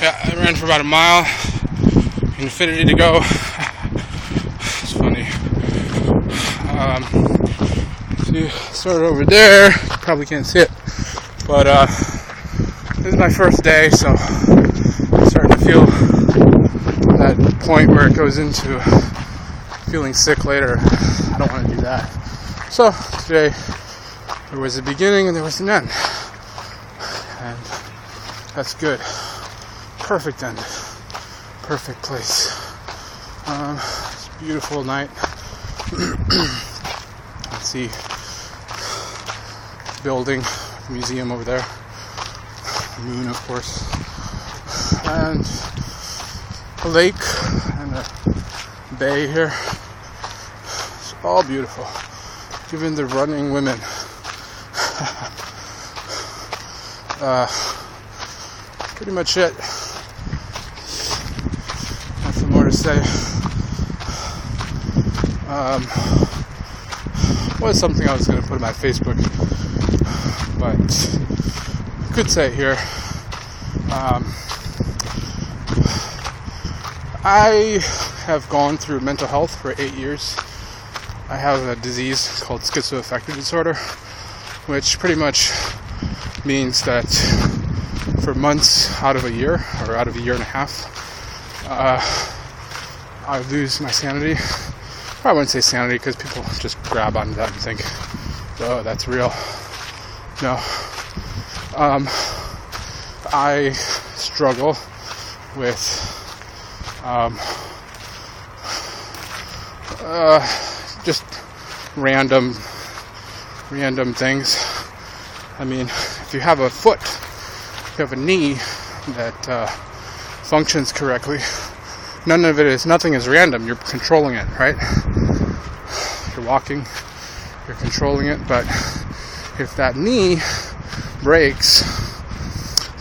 Yeah, I ran for about a mile. Infinity to go. It's funny. See, started over there. Probably can't see it, but this is my first day, so I'm starting to feel that point where it goes into feeling sick later. I don't want to do that. So today there was a beginning and there was an end, and that's good. Perfect end. Perfect place. It's a beautiful night. Let's see, building, museum over there, moon of course, and a lake and a bay here. It's all beautiful, even the running women. Pretty much it. Nothing more to say. Was something I was going to put on my Facebook, but I could say it here. I have gone through mental health for 8 years. I have a disease called schizoaffective disorder, which pretty much means that for months out of a year, or out of a year and a half, I lose my sanity. I wouldn't say sanity because people just grab onto that and think, oh, that's real. No. I struggle with just random things. I mean, if you have a foot, if you have a knee that functions correctly, nothing is random. You're controlling it, right? You're walking, you're controlling it, but if that knee breaks,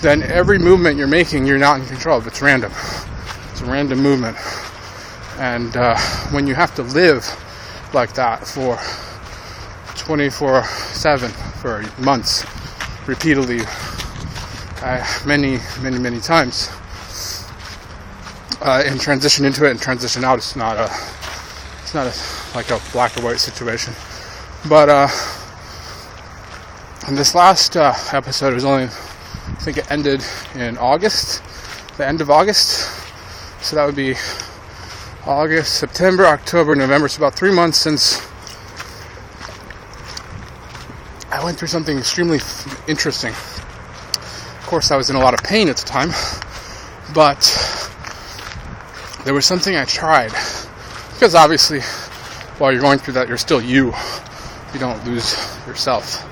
then every movement you're making, you're not in control of. It's random. It's a random movement. And when you have to live like that for 24/7 for months, repeatedly, many times, and transition into it and transition out, it's not like a black or white situation. But in this last episode, it was only, I think it ended in August, the end of August. So that would be August, September, October, November. It's about 3 months since I went through something extremely interesting. Of course, I was in a lot of pain at the time, but there was something I tried. Because obviously, while you're going through that, you're still you. You don't lose yourself.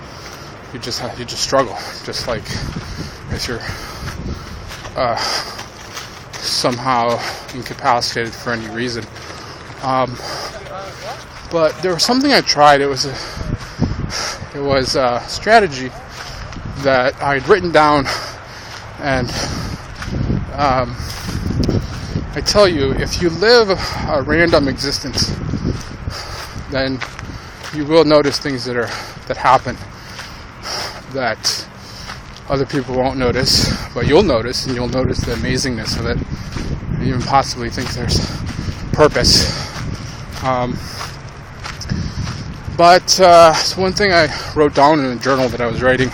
You just struggle, just like if you're somehow incapacitated for any reason. But there was something I tried. It was a strategy that I had written down, and I tell you, if you live a random existence, then you will notice things that happen that other people won't notice, but you'll notice, and you'll notice the amazingness of it, and even possibly think there's purpose. But so one thing I wrote down in a journal that I was writing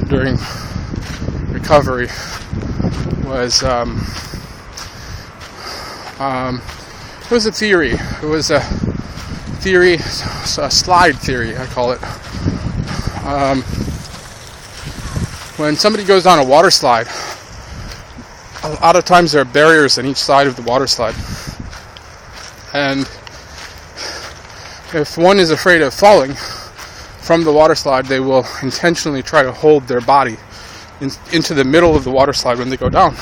during recovery was it was a theory. It was a theory, a slide theory, I call it. When somebody goes down a water slide, a lot of times there are barriers on each side of the water slide. And if one is afraid of falling from the water slide, they will intentionally try to hold their body into the middle of the water slide when they go down.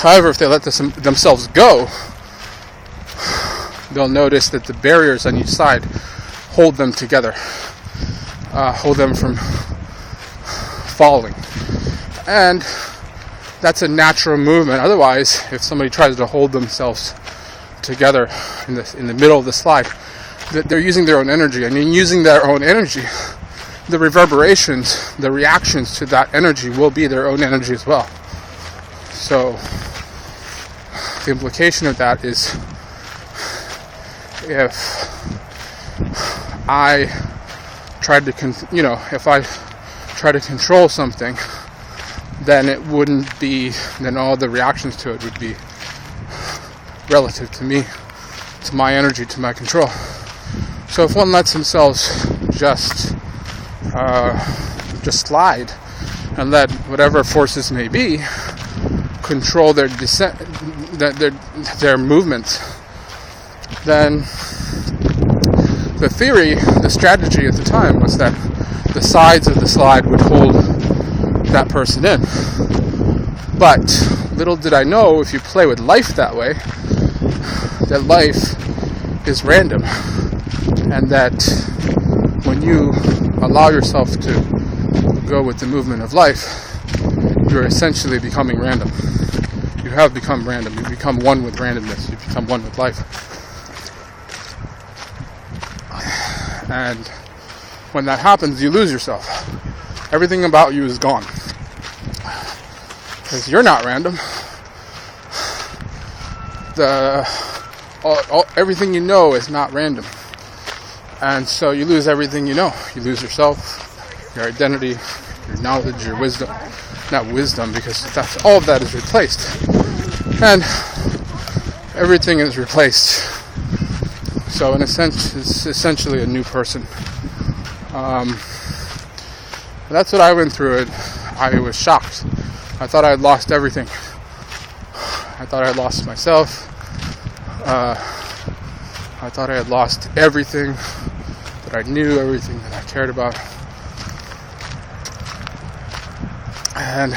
However, if they let themselves go, they'll notice that the barriers on each side hold them together, hold them from falling. And that's a natural movement. Otherwise, if somebody tries to hold themselves together in the middle of the slide, they're using their own energy. And in using their own energy, the reverberations, the reactions to that energy will be their own energy as well. So the implication of that is, if I tried to, if I try to control something, then it wouldn't be, then all the reactions to it would be relative to me, to my energy, to my control. So if one lets themselves just slide and let whatever forces may be control their descent, their movements, then the theory, the strategy at the time was that the sides of the slide would hold that person in. But little did I know, if you play with life that way, that life is random, and that when you allow yourself to go with the movement of life, you're essentially becoming random. You have become random. You become one with randomness. You become one with life. And when that happens, you lose yourself. Everything about you is gone. Because you're not random. Everything you know is not random. And so you lose everything you know. You lose yourself, your identity, your knowledge, your wisdom. Not wisdom, because that's all of that is replaced. And everything is replaced. So in a sense, it's essentially a new person. That's what I went through. I was shocked. I thought I had lost everything. I thought I had lost myself. I thought I had lost everything that I knew, everything that I cared about. And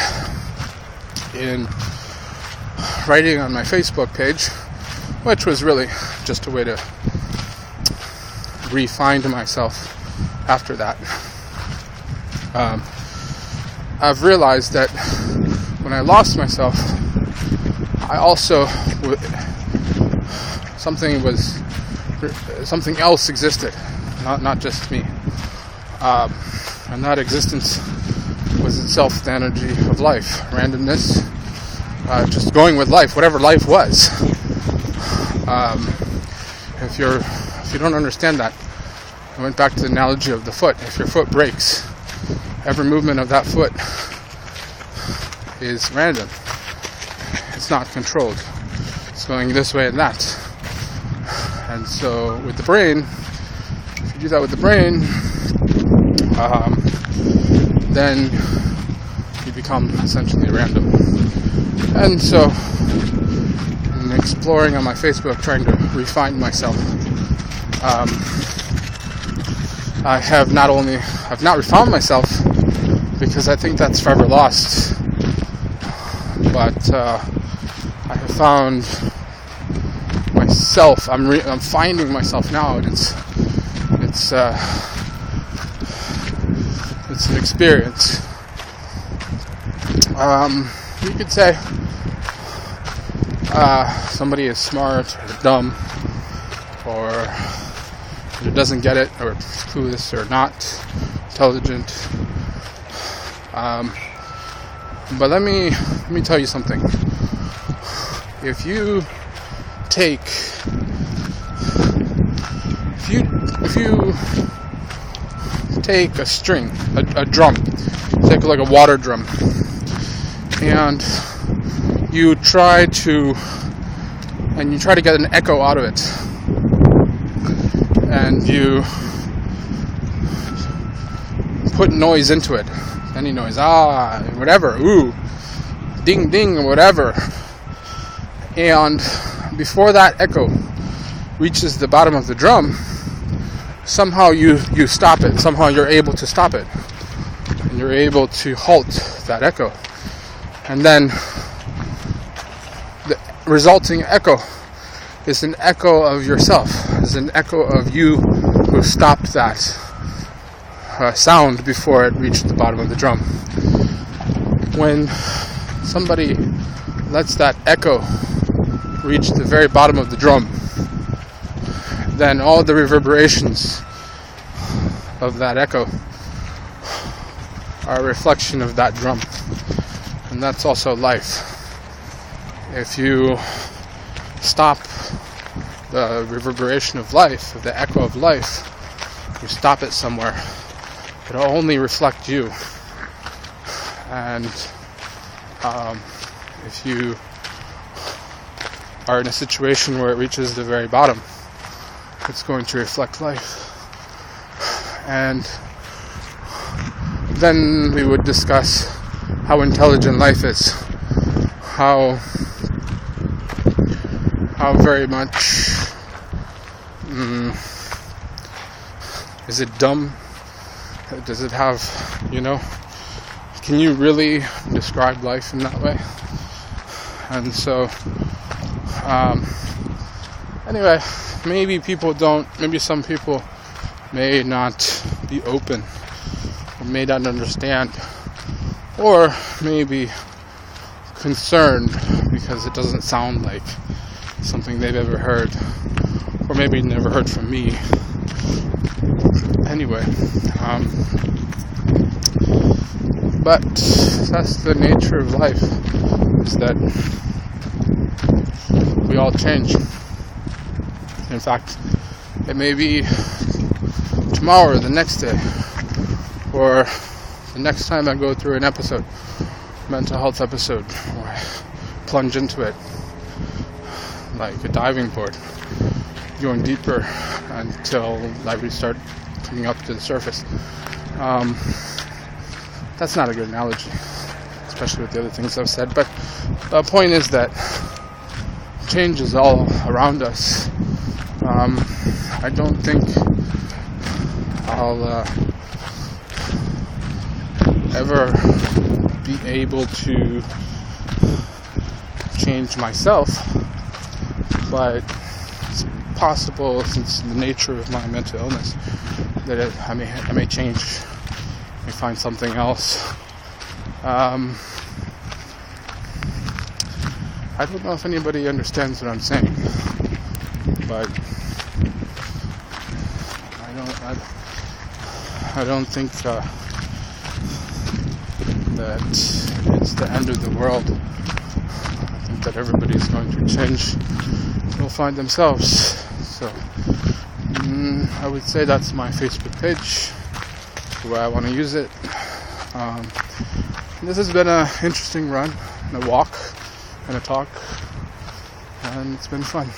in writing on my Facebook page, which was really just a way to re-find myself after that, I've realized that when I lost myself, I also something else existed, not just me, and that existence was itself the energy of life, randomness, just going with life, whatever life was. If you don't understand that, I went back to the analogy of the foot. If your foot breaks, every movement of that foot is random. It's not controlled. It's going this way and that. And so with the brain, if you do that with the brain, then you become essentially random. And so in exploring on my Facebook, trying to refine myself, I've not refound myself, because I think that's forever lost, but I have found myself. I'm finding myself now, and it's an experience. You could say somebody is smart or dumb, or doesn't get it, or clueless, or not intelligent. But let me tell you something. If you take a string, a drum, take like a water drum, and you try to get an echo out of it, and you put noise into it, any noise, whatever, ooh, ding ding, or whatever, and before that echo reaches the bottom of the drum, somehow you stop it. Somehow you're able to stop it, and you're able to halt that echo, and then the resulting echo is an echo of yourself, is an echo of you who stopped that sound before it reached the bottom of the drum. When somebody lets that echo reach the very bottom of the drum, then all the reverberations of that echo are a reflection of that drum. And that's also life. if you stop the reverberation of life, the echo of life, you stop it somewhere, it'll only reflect you. And if you are in a situation where it reaches the very bottom, it's going to reflect life. And then we would discuss how intelligent life is, how very much is it dumb? Does it have, can you really describe life in that way? And so anyway, maybe some people may not be open, or may not understand, or maybe concerned because it doesn't sound like something they've ever heard, or maybe never heard from me. Anyway, but that's the nature of life, is that we all change. In fact, it may be tomorrow or the next day, or the next time I go through an episode, mental health episode, or I plunge into it like a diving board, going deeper until I start coming up to the surface. That's not a good analogy, especially with the other things I've said, but the point is that change is all around us. I don't think I'll ever be able to change myself, but it's possible, since the nature of my mental illness, that I may change, may find something else. I don't know if anybody understands what I'm saying, but I don't think that it's the end of the world. I think that everybody's going to change. They'll find themselves. So I would say that's my Facebook page, the way I want to use it. This has been an interesting run, and a walk, and a talk, and it's been fun.